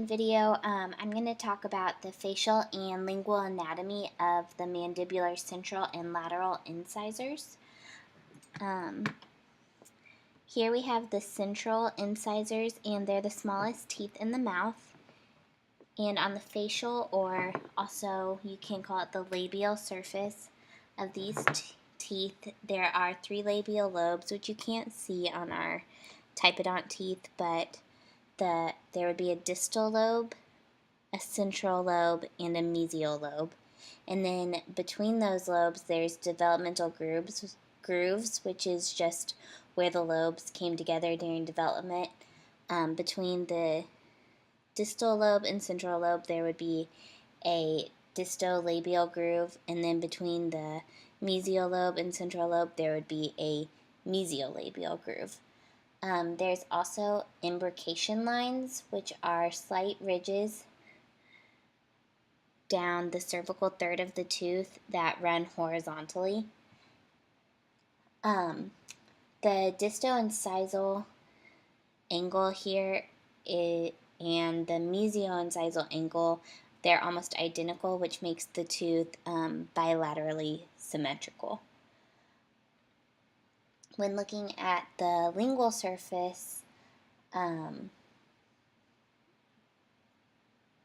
Video, I'm going to talk about the facial and lingual anatomy of the mandibular central and lateral incisors. Here we have the central incisors, and they're the smallest teeth in the mouth. And on the facial, or also you can call it the labial surface of these teeth, there are 3 labial lobes, which you can't see on our typodont teeth, but there would be a distal lobe, a central lobe, and a mesial lobe. And then between those lobes, there's developmental grooves, which is just where the lobes came together during development. Between the distal lobe and central lobe, there would be a distolabial groove, and then between the mesial lobe and central lobe, there would be a mesiolabial groove. There's also imbrication lines, which are slight ridges down the cervical third of the tooth that run horizontally. The distoincisal angle here and the mesioincisal angle, they're almost identical, which makes the tooth bilaterally symmetrical. When looking at the lingual surface,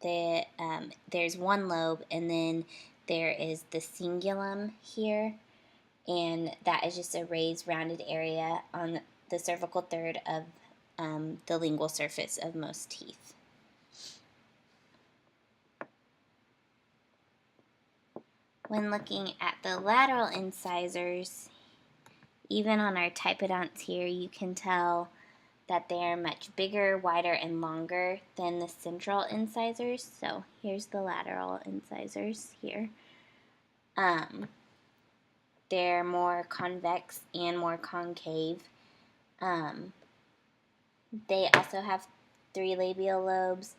there's one lobe, and then there is the cingulum here, and that is just a raised rounded area on the cervical third of the lingual surface of most teeth. When looking at the lateral incisors, even on our typodonts here, you can tell that they are much bigger, wider, and longer than the central incisors. So here's the lateral incisors here. They're more convex and more concave. They also have 3 labial lobes,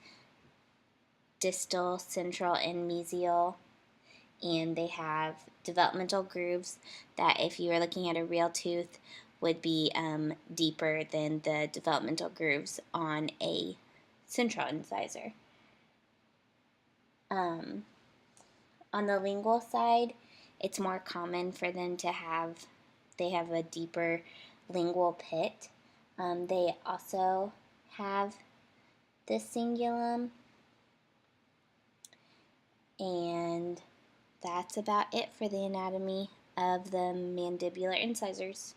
distal, central, and mesial. And they have developmental grooves that, if you were looking at a real tooth, would be deeper than the developmental grooves on a central incisor. On the lingual side, it's more common for them to have a deeper lingual pit. They also have the cingulum, and that's about it for the anatomy of the mandibular incisors.